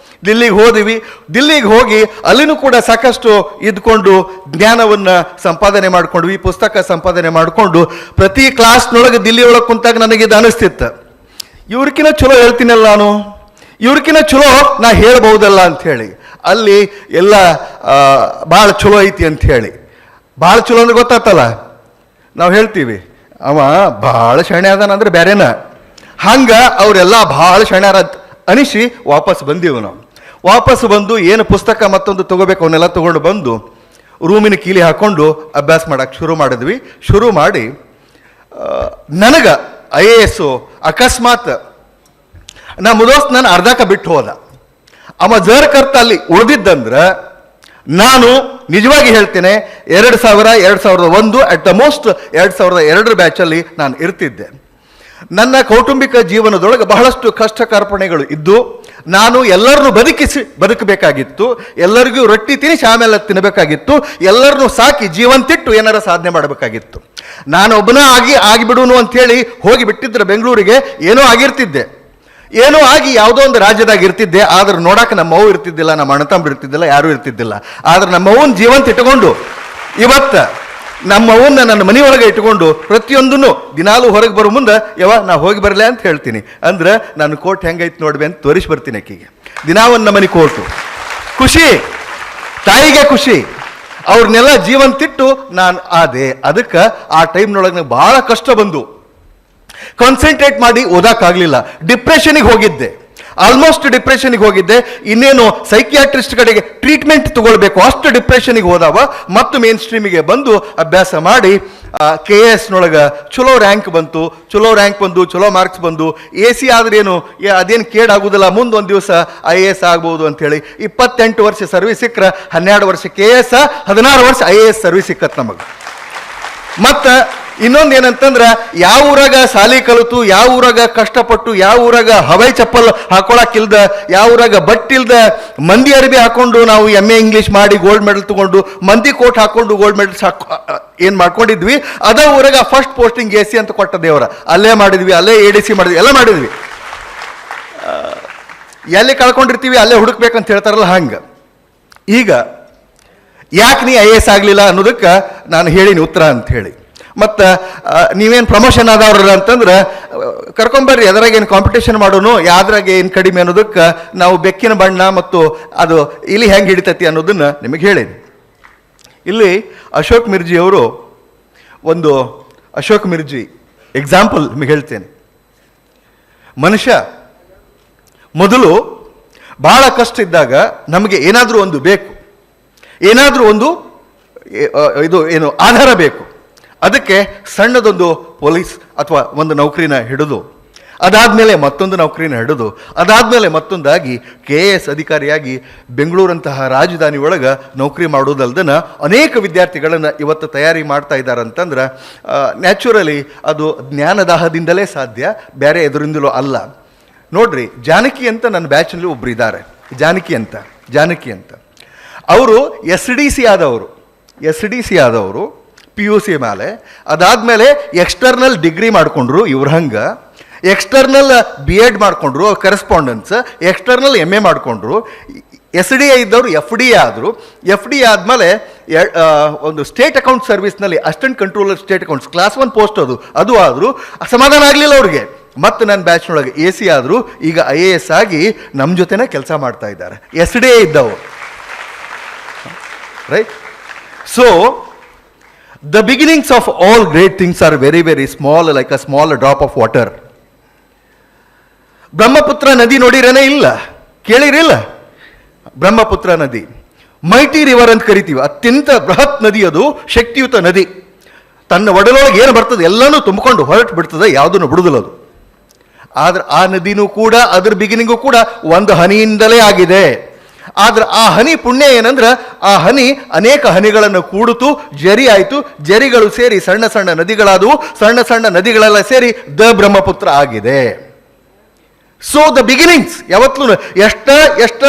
ದಿಲ್ಲಿಗೆ ಹೋದಿವಿ. ದಿಲ್ಲಿಗೆ ಹೋಗಿ ಅಲ್ಲಿನೂ ಕೂಡ ಸಾಕಷ್ಟು ಇದ್ಕೊಂಡು ಜ್ಞಾನವನ್ನು ಸಂಪಾದನೆ ಮಾಡ್ಕೊಂಡ್ವಿ, ಪುಸ್ತಕ ಸಂಪಾದನೆ ಮಾಡಿಕೊಂಡು ಪ್ರತಿ ಕ್ಲಾಸ್ನೊಳಗೆ ದಿಲ್ಲಿ ಒಳಗೆ ಕುಂತಾಗ ನನಗೆ ಇದು ಅನಿಸ್ತಿತ್ತು, ಇವ್ರಕಿನ್ನ ಚಲೋ ಹೇಳ್ತೀನಲ್ಲ ನಾನು, ಇವ್ರಕಿನ್ನ ಚಲೋ ನಾ ಹೇಳ್ಬಹುದಲ್ಲ ಅಂಥೇಳಿ. ಅಲ್ಲಿ ಎಲ್ಲ ಭಾಳ ಚಲೋ ಐತಿ ಅಂಥೇಳಿ. ಭಾಳ ಚಲೋ ಅಂದ್ರೆ ಗೊತ್ತಾಗ್ತಲ್ಲ, ನಾವು ಹೇಳ್ತೀವಿ ಅವ ಭಾಳ ಶಣೆ ಅದಾನ ಅಂದ್ರೆ ಬೇರೆನ. ಹಂಗೆ ಅವರೆಲ್ಲ ಭಾಳ ಶಣ್ಯಾರ ಅನಿಸಿ ವಾಪಸ್ ಬಂದೀವಿ ನಾವು. ವಾಪಸ್ ಬಂದು ಏನು ಪುಸ್ತಕ ಮತ್ತೊಂದು ತಗೋಬೇಕು ಅವನ್ನೆಲ್ಲ ತೊಗೊಂಡು ಬಂದು ರೂಮಿನ ಕೀಲಿ ಹಾಕ್ಕೊಂಡು ಅಭ್ಯಾಸ ಮಾಡೋಕ್ಕೆ ಶುರು ಮಾಡಿದ್ವಿ. ಶುರು ಮಾಡಿ ನನಗೆ IAS ಅಕಸ್ಮಾತ್ ನಮ್ಮ ದೋಸ್ತ್ ನಾನು ಅರ್ಧಕ್ಕೆ ಬಿಟ್ಟು ಹೋದ, ಅವ ಜರ್ ಕರ್ತ ಅಲ್ಲಿ ಉಳಿದಿದ್ದಂದ್ರೆ ನಾನು ನಿಜವಾಗಿ ಹೇಳ್ತೇನೆ 2001 ಅಟ್ ದ ಮೋಸ್ಟ್ 2002 ಬ್ಯಾಚಲ್ಲಿ ನಾನು ಇರ್ತಿದ್ದೆ. ನನ್ನ ಕೌಟುಂಬಿಕ ಜೀವನದೊಳಗೆ ಬಹಳಷ್ಟು ಕಷ್ಟ ಕಾರ್ಪಣ್ಯಗಳು ಇದ್ದು ನಾನು ಎಲ್ಲರನ್ನೂ ಬದುಕಬೇಕಾಗಿತ್ತು, ಎಲ್ಲರಿಗೂ ರೊಟ್ಟಿ ತಿನ್ನಿಸಿ ಆಮೇಲೆ ತಿನ್ನಬೇಕಾಗಿತ್ತು, ಎಲ್ಲರನ್ನೂ ಸಾಕಿ ಜೀವಂತಿಟ್ಟು ಏನಾರ ಸಾಧನೆ ಮಾಡಬೇಕಾಗಿತ್ತು. ನಾನು ಒಬ್ಬನ ಆಗಿಬಿಡುನು ಅಂಥೇಳಿ ಹೋಗಿ ಬಿಟ್ಟಿದ್ರೆ ಬೆಂಗಳೂರಿಗೆ ಏನೋ ಆಗಿರ್ತಿದ್ದೆ, ಏನೋ ಆಗಿ ಯಾವುದೋ ಒಂದು ರಾಜ್ಯದಾಗ ಇರ್ತಿದ್ದೆ. ಆದ್ರೆ ನೋಡಕ್ಕೆ ನಮ್ಮವ್ವ ಇರ್ತಿದ್ದಿಲ್ಲ, ನಮ್ಮ ಅಣ್ಣತಮ್ಮ ಇರ್ತಿದ್ದಿಲ್ಲ, ಯಾರೂ ಇರ್ತಿದ್ದಿಲ್ಲ. ಆದ್ರೆ ನಮ್ಮವ್ವನ ಜೀವಂತ ಇಟ್ಕೊಂಡು ಇವತ್ತು ನಮ್ಮವ್ವನ್ನ ನನ್ನ ಮನೆಯೊಳಗೆ ಇಟ್ಕೊಂಡು ಪ್ರತಿಯೊಂದನ್ನು ದಿನಾಲೂ ಹೊರಗೆ ಬರೋ ಮುಂದೆ ನಾ ಹೋಗಿ ಬರಲೇ ಅಂತ ಹೇಳ್ತೀನಿ. ಅಂದ್ರೆ ನಾನು ಕೋರ್ಟ್ ಹೆಂಗೈತೆ ನೋಡ್ಬೆ ಅಂತ ತೋರಿಸಿ ಬರ್ತೀನಿ ಆಕಿಗೆ. ದಿನಾವನ್ನ ಮನೆ ಕೋರ್ಟು, ಖುಷಿ, ತಾಯಿಗೆ ಖುಷಿ. ಅವ್ರನ್ನೆಲ್ಲ ಜೀವಂತಿಟ್ಟು ನಾನು ಆದೆ. ಅದಕ್ಕೆ ಆ ಟೈಮ್ನೊಳಗೆ ನಂಗೆ ಭಾಳ ಕಷ್ಟ ಬಂದು ಕಾನ್ಸಂಟ್ರೇಟ್ ಮಾಡಿ ಓದಕ್ಕಾಗಲಿಲ್ಲ. ಡಿಪ್ರೆಷನಿಗೆ ಹೋಗಿದ್ದೆ, ಆಲ್ಮೋಸ್ಟ್ ಡಿಪ್ರೆಷನಿಗೆ ಹೋಗಿದ್ದೆ. ಇನ್ನೇನು ಸೈಕಿಯಾಟ್ರಿಸ್ಟ್ ಕಡೆಗೆ ಟ್ರೀಟ್ಮೆಂಟ್ ತಗೊಳ್ಬೇಕು ಅಷ್ಟು ಡಿಪ್ರೆಷನಿಗೆ ಹೋದವ. ಮತ್ತು ಮೇನ್ ಸ್ಟ್ರೀಮಿಗೆ ಬಂದು ಅಭ್ಯಾಸ ಮಾಡಿ KSನೊಳಗೆ ಚಲೋ ರ್ಯಾಂಕ್ ಬಂತು, ಚಲೋ ಮಾರ್ಕ್ಸ್ ಬಂದು. AC ಆದ್ರೇನು ಅದೇನು ಕೇಡಾಗೋದಿಲ್ಲ, ಮುಂದೆ ಒಂದು ದಿವಸ IAS ಆಗ್ಬೋದು ಅಂಥೇಳಿ 28 ವರ್ಷ ಸರ್ವಿಸ್ ಸಿಕ್ಕರೆ 12 ವರ್ಷ KS, 16 ವರ್ಷ IAS ಸರ್ವಿಸ್ ಸಿಕ್ಕತ್ ನಮಗೆ. ಮತ್ತು ಇನ್ನೊಂದು ಏನಂತಂದ್ರೆ ಯಾವ ಊರಾಗ ಸಾಲಿ ಕಲಿತು, ಯಾವ ಊರಾಗ ಕಷ್ಟಪಟ್ಟು, ಯಾವ ಊರಾಗ ಹವಾಯಿ ಚಪ್ಪಲ್ ಹಾಕೊಳಕ್ಕಿಲ್ದ, ಯಾವ ಊರಾಗ ಬಟ್ಟಿಲ್ದ ಮಂದಿ ಅರಿವಿ ಹಾಕೊಂಡು ನಾವು MA ಇಂಗ್ಲೀಷ್ ಮಾಡಿ ಗೋಲ್ಡ್ ಮೆಡಲ್ ತಗೊಂಡು, ಮಂದಿ ಕೋಟ್ ಹಾಕೊಂಡು ಗೋಲ್ಡ್ ಮೆಡಲ್ಸ್ ಏನು ಮಾಡ್ಕೊಂಡಿದ್ವಿ, ಅದ ಊರಾಗ ಫಸ್ಟ್ ಪೋಸ್ಟಿಂಗ್ AC ಅಂತ ಕೊಟ್ಟ ದೇವರ. ಅಲ್ಲೇ ಮಾಡಿದ್ವಿ, ಅಲ್ಲೇ ADC ಮಾಡಿದ್ವಿ, ಎಲ್ಲ ಮಾಡಿದ್ವಿ. ಎಲ್ಲಿ ಕಳ್ಕೊಂಡಿರ್ತೀವಿ ಅಲ್ಲೇ ಹುಡುಕ್ಬೇಕಂತ ಹೇಳ್ತಾರಲ್ಲ ಹಂಗೆ. ಈಗ ಯಾಕೆ ನೀ IAS ಆಗಲಿಲ್ಲ ಅನ್ನೋದಕ್ಕೆ ನಾನು ಹೇಳಿನಿ ಉತ್ತರ ಅಂತ ಹೇಳಿ. ಮತ್ತು ನೀವೇನು ಪ್ರಮೋಷನ್ ಆದವ್ರ ಅಂತಂದ್ರೆ ಕರ್ಕೊಂಬರ್ರಿ, ಎದರಾಗೇನು ಕಾಂಪಿಟೇಷನ್ ಮಾಡೋನು, ಯಾವ್ದ್ರಾಗ ಏನು ಕಡಿಮೆ ಅನ್ನೋದಕ್ಕೆ ನಾವು ಬೆಕ್ಕಿನ ಬಣ್ಣ ಮತ್ತು ಅದು ಇಲ್ಲಿ ಹೆಂಗೆ ಹಿಡಿತೈತಿ ಅನ್ನೋದನ್ನು ನಿಮಗೆ ಹೇಳೀನಿ. ಇಲ್ಲಿ ಅಶೋಕ್ ಮಿರ್ಜಿ ಅವರು ಒಂದು ಅಶೋಕ್ ಮಿರ್ಜಿ ಎಕ್ಸಾಂಪಲ್ ನಿಮಗೆ ಹೇಳ್ತೇನೆ. ಮನುಷ್ಯ ಮೊದಲು ಭಾಳ ಕಷ್ಟ ಇದ್ದಾಗ ನಮಗೆ ಏನಾದರೂ ಒಂದು ಬೇಕು, ಏನಾದರೂ ಒಂದು ಏನು ಆಧಾರ ಬೇಕು. ಅದಕ್ಕೆ ಸಣ್ಣದೊಂದು ಪೊಲೀಸ್ ಅಥವಾ ಒಂದು ನೌಕರಿನ ಹಿಡಿದು, ಅದಾದಮೇಲೆ ಮತ್ತೊಂದು ನೌಕರಿನ ಹಿಡಿದು, ಅದಾದಮೇಲೆ ಮತ್ತೊಂದಾಗಿ KS ಅಧಿಕಾರಿಯಾಗಿ ಬೆಂಗಳೂರಂತಹ ರಾಜಧಾನಿ ಒಳಗೆ ನೌಕರಿ ಮಾಡೋದಲ್ದನ ಅನೇಕ ವಿದ್ಯಾರ್ಥಿಗಳನ್ನು ಇವತ್ತು ತಯಾರಿ ಮಾಡ್ತಾ ಇದ್ದಾರೆ. ಅಂತಂದ್ರೆ ನ್ಯಾಚುರಲಿ ಅದು ಜ್ಞಾನದಾಹದಿಂದಲೇ ಸಾಧ್ಯ, ಬೇರೆ ಎದುರಿಂದಲೂ ಅಲ್ಲ. ನೋಡ್ರಿ, ಜಾನಕಿ ಅಂತ ನನ್ನ ಬ್ಯಾಚ್ನಲ್ಲಿ ಒಬ್ರು ಇದ್ದಾರೆ, ಜಾನಕಿ ಅಂತ. ಅವರು SDC ಆದವರು PUC ಮೇಲೆ. ಅದಾದಮೇಲೆ ಎಕ್ಸ್ಟರ್ನಲ್ ಡಿಗ್ರಿ ಮಾಡಿಕೊಂಡ್ರು, ಇವ್ರ ಹಂಗೆ ಎಕ್ಸ್ಟರ್ನಲ್ BEd ಮಾಡಿಕೊಂಡ್ರು, ಕರೆಸ್ಪಾಂಡೆನ್ಸ್, ಎಕ್ಸ್ಟರ್ನಲ್ MA ಮಾಡಿಕೊಂಡ್ರು. SDA ಇದ್ದವರು FDA ಆದರು. FDA ಆದಮೇಲೆ ಒಂದು ಸ್ಟೇಟ್ ಅಕೌಂಟ್ ಸರ್ವಿಸ್ನಲ್ಲಿ assistant controller state accounts class 1 post ಅದು ಆದರೂ ಸಮಾಧಾನ ಆಗಲಿಲ್ಲ ಅವ್ರಿಗೆ. ಮತ್ತು ನನ್ನ ಬ್ಯಾಚ್ನೊಳಗೆ AC ಆದರು. ಈಗ IAS ಆಗಿ ನಮ್ಮ ಜೊತೆನೇ ಕೆಲಸ ಮಾಡ್ತಾ ಇದ್ದಾರೆ, SDA ಇದ್ದವರು. Right? So the beginnings of all great things are very, very small, like a small drop of water. Brahmaputra ನದಿ ನೋಡಿರೇನೇ ಇಲ್ಲ, ಕೇಳಿರಿಲ್ಲ? ಬ್ರಹ್ಮಪುತ್ರ ನದಿ ಮೈಟಿ ರಿವರ್ ಅಂತ ಕರಿತೀವಿ. ಅತ್ಯಂತ ಬೃಹತ್ ನದಿ, ಅದು ಶಕ್ತಿಯುತ ನದಿ. ತನ್ನ ಒಡಲೊಳಗೆ ಏನು ಬರ್ತದೆ ಎಲ್ಲನೂ ತುಂಬಿಕೊಂಡು ಹೊರಟು ಬಿಡ್ತದೆ, ಯಾವುದನ್ನು ಬಿಡುದಿಲ್ಲ ಅದು. ಆದ್ರೆ ಆ ನದಿನೂ ಕೂಡ, ಅದ್ರ ಬಿಗಿನಿಂಗು ಕೂಡ ಒಂದು ಹನಿಯಿಂದಲೇ ಆಗಿದೆ. ಆದ್ರೆ ಆ ಹನಿ ಪುಣ್ಯ ಏನಂದ್ರೆ, ಆ ಹನಿ ಅನೇಕ ಹನಿಗಳನ್ನು ಕೂಡಿತು, ಜರಿ ಆಯಿತು, ಜರಿಗಳು ಸೇರಿ ಸಣ್ಣ ಸಣ್ಣ ನದಿಗಳಾದವು, ಸಣ್ಣ ಸಣ್ಣ ನದಿಗಳೆಲ್ಲ ಸೇರಿ ದ ಬ್ರಹ್ಮಪುತ್ರ ಆಗಿದೆ. ಸೊ ದ ಬಿಗಿನಿಂಗ್ಸ್ ಯಾವತ್ತೂ ಎಷ್ಟು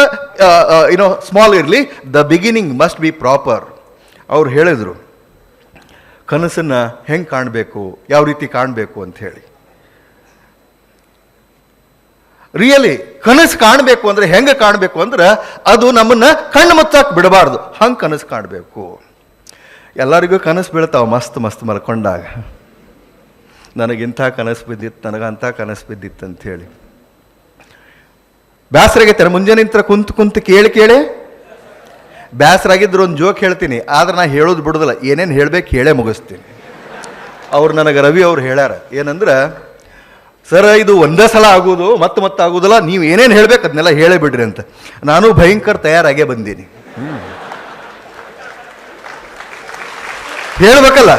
ಸ್ಮಾಲ್ ಇರಲಿ, the beginning must be proper. ಅವ್ರು ಹೇಳಿದರು ಕನಸನ್ನು ಹೆಂಗೆ ಕಾಣಬೇಕು, ಯಾವ ರೀತಿ ಕಾಣಬೇಕು ಅಂತ ಹೇಳಿ. ರಿಯಲಿ ಕನಸು ಕಾಣಬೇಕು ಅಂದರೆ ಹೆಂಗೆ ಕಾಣಬೇಕು ಅಂದ್ರೆ, ಅದು ನಮ್ಮನ್ನು ಕಣ್ಣು ಮುಚ್ಚಾಕ್ ಬಿಡಬಾರ್ದು, ಹಂಗೆ ಕನಸು ಕಾಣಬೇಕು. ಎಲ್ಲರಿಗೂ ಕನಸು ಬೀಳ್ತಾವೆ ಮಸ್ತ್ ಮಲ್ಕೊಂಡಾಗ. ನನಗಿಂಥ ಕನಸು ಬಿದ್ದಿತ್ತು, ನನಗಂಥ ಕನಸು ಬಿದ್ದಿತ್ತು ಅಂಥೇಳಿ ಬೇಸರಾಗೈತೆ. ಮುಂಜಾನೆ ನಿಂತರ ಕುಂತು ಕೇಳಿ ಬೇಸರಾಗಿದ್ರು ಒಂದು ಜೋಕ್ ಹೇಳ್ತೀನಿ, ಆದ್ರೆ ನಾ ಹೇಳೋದು ಬಿಡೋದಿಲ್ಲ, ಏನೇನು ಹೇಳಬೇಕು ಹೇಳೇ ಮುಗಿಸ್ತೀನಿ. ಅವ್ರು ನನಗೆ ರವಿ ಅವ್ರು ಹೇಳ್ಯಾರ ಏನಂದ್ರೆ, ಸರ್ ಇದು ಒಂದೇ ಸಲ ಆಗೋದು, ಮತ್ತೆ ಆಗೋದಿಲ್ಲ, ನೀವು ಏನೇನು ಹೇಳ್ಬೇಕು ಅದನ್ನೆಲ್ಲ ಹೇಳೇ ಬಿಡ್ರಿ ಅಂತ. ನಾನು ಭಯಂಕರ ತಯಾರಾಗೇ ಬಂದೀನಿ. ಹೇಳ್ಬೇಕಲ್ಲ,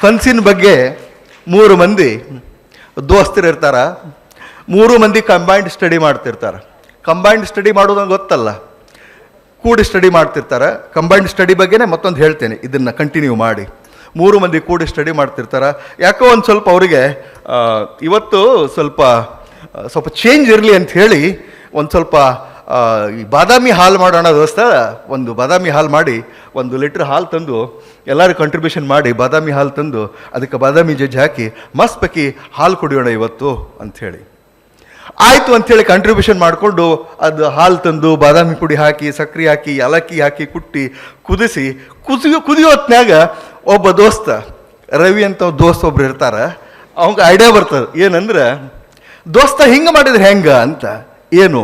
ಕನಸಿನ ಬಗ್ಗೆ 3 ಮಂದಿ ದೋಸ್ತರು ಇರ್ತಾರ, 3 ಮಂದಿ ಕಂಬೈನ್ಡ್ ಸ್ಟಡಿ ಮಾಡ್ತಿರ್ತಾರೆ. ಕಂಬೈನ್ಡ್ ಸ್ಟಡಿ ಮಾಡೋದಂಗೆ ಗೊತ್ತಲ್ಲ, ಕೂಡಿ ಸ್ಟಡಿ ಮಾಡ್ತಿರ್ತಾರೆ. ಕಂಬೈನ್ಡ್ ಸ್ಟಡಿ ಬಗ್ಗೆನೇ ಮತ್ತೊಂದು ಹೇಳ್ತೇನೆ, ಇದನ್ನು ಕಂಟಿನ್ಯೂ ಮಾಡಿ. 3 ಮಂದಿ ಕೂಡಿ ಸ್ಟಡಿ ಮಾಡ್ತಿರ್ತಾರೆ. ಯಾಕೋ ಒಂದು ಸ್ವಲ್ಪ ಅವರಿಗೆ ಇವತ್ತು ಸ್ವಲ್ಪ ಚೇಂಜ್ ಇರಲಿ ಅಂತ ಹೇಳಿ ಒಂದು ಸ್ವಲ್ಪ ಈ ಬಾದಾಮಿ ಹಾಲು ಮಾಡೋಣ ದೋಸ್ತ, ಒಂದು ಬಾದಾಮಿ ಹಾಲು ಮಾಡಿ 1 ಲೀಟ್ರ್ ಹಾಲು ತಂದು ಎಲ್ಲರೂ ಕಂಟ್ರಿಬ್ಯೂಷನ್ ಮಾಡಿ ಬಾದಾಮಿ ಹಾಲು ತಂದು ಅದಕ್ಕೆ ಬಾದಾಮಿ ಜಜ್ಜಿ ಹಾಕಿ ಮಸ್ತ್ ಪೈಕಿ ಹಾಲು ಕುಡಿಯೋಣ ಇವತ್ತು ಅಂಥೇಳಿ. ಆಯಿತು ಅಂಥೇಳಿ ಕಂಟ್ರಿಬ್ಯೂಷನ್ ಮಾಡಿಕೊಂಡು ಅದು ಹಾಲು ತಂದು ಬಾದಾಮಿ ಪುಡಿ ಹಾಕಿ ಸಕ್ಕರೆ ಹಾಕಿ ಏಲಕ್ಕಿ ಹಾಕಿ ಕುಟ್ಟಿ ಕುದಿಯೋ ಹೊತ್ನ್ಯಾಗ ಒಬ್ಬ ದೋಸ್ತ ರವಿ ಅಂತ ದೋಸ್ತ ಒಬ್ರು ಇರ್ತಾರೆ. ಅವಂಗೆ ಐಡಿಯಾ ಬರ್ತದೆ, ಏನಂದ್ರೆ ದೋಸ್ತ ಹಿಂಗೆ ಮಾಡಿದ್ರೆ ಹೆಂಗ ಅಂತ. ಏನು,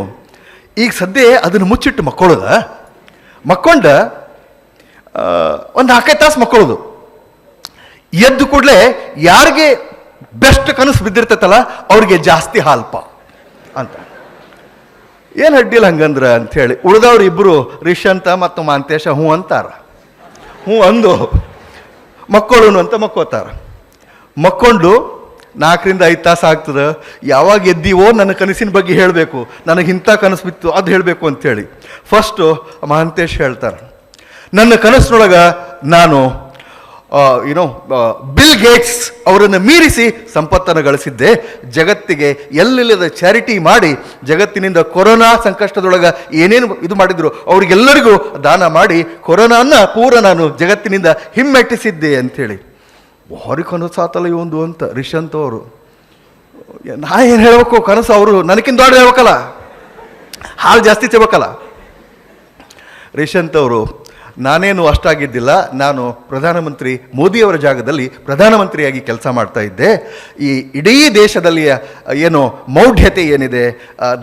ಈಗ ಸದ್ಯ ಅದನ್ನು ಮುಚ್ಚಿಟ್ಟು ಮಕ್ಕೊಂಡ ಒಂದು 4 ತಾಸು ಮಕ್ಕೊಳ್ಳೋದು. ಎದ್ದು ಕೂಡಲೇ ಯಾರಿಗೆ ಬೆಸ್ಟ್ ಕನಸು ಬಿದ್ದಿರ್ತೈತಲ್ಲ ಅವ್ರಿಗೆ ಜಾಸ್ತಿ ಹಾಲ್ಪ ಅಂತ. ಏನು ಅಡ್ಡಿಲ್ಲ ಹಂಗಂದ್ರೆ ಅಂಥೇಳಿ ಉಳಿದವ್ರು ಇಬ್ಬರು ರಿಷಂತ ಮತ್ತು ಮಾಂತೇಶ ಹ್ಞೂ ಅಂತಾರ. ಹ್ಞೂ ಅಂದು ಮಕ್ಕಳು ಅಂತ ಮಕ್ಕೋತಾರ. ಮಕ್ಕೊಂಡು 4 ರಿಂದ 5 ತಾಸು ಆಗ್ತದೆ. ಯಾವಾಗ ಎದ್ದೀವೋ ನನ್ನ ಕನಸಿನ ಬಗ್ಗೆ ಹೇಳಬೇಕು, ನನಗೆ ಇಂಥ ಕನಸು ಬಿತ್ತು ಅದು ಹೇಳಬೇಕು ಅಂಥೇಳಿ. ಫಸ್ಟು ಮಹಾಂತೇಶ್ ಹೇಳ್ತಾರೆ, ನನ್ನ ಕನಸಿನೊಳಗೆ ನಾನು ಬಿಲ್ ಗೇಟ್ಸ್ ಅವರನ್ನು ಮೀರಿಸಿ ಸಂಪತ್ತನ್ನು ಗಳಿಸಿದ್ದೆ. ಜಗತ್ತಿಗೆ ಎಲ್ಲಿಲ್ಲದ ಚಾರಿಟಿ ಮಾಡಿ ಜಗತ್ತಿನಿಂದ ಕೊರೋನಾ ಸಂಕಷ್ಟದೊಳಗೆ ಏನೇನು ಇದು ಮಾಡಿದ್ರು ಅವ್ರಿಗೆಲ್ಲರಿಗೂ ದಾನ ಮಾಡಿ ಕೊರೋನಾನ ಪೂರ ನಾನು ಜಗತ್ತಿನಿಂದ ಹಿಮ್ಮೆಟ್ಟಿಸಿದ್ದೆ ಅಂಥೇಳಿ. ಭಾರಿ ಕನಸು ಆತಲ್ಲ ಇವೊಂದು ಅಂತ ರಿಷಂತ್ ಅವರು. ನಾ ಏನು ಹೇಳಬೇಕು, ಕನಸು ಅವರು ನನಗಿಂತ ದೊಡ್ಡ ಹೇಳ್ಬೇಕಲ್ಲ, ಹಾಲು ಜಾಸ್ತಿ ಚೆಬೇಕಲ್ಲ. ರಿಷಂತ್ ಅವರು, ನಾನೇನು ಅಷ್ಟಾಗಿದ್ದಿಲ್ಲ, ನಾನು ಪ್ರಧಾನಮಂತ್ರಿ ಮೋದಿಯವರ ಜಾಗದಲ್ಲಿ ಪ್ರಧಾನಮಂತ್ರಿಯಾಗಿ ಕೆಲಸ ಮಾಡ್ತಾ ಇದ್ದೆ. ಈ ಇಡೀ ದೇಶದಲ್ಲಿ ಏನು ಮೌಢ್ಯತೆ ಏನಿದೆ,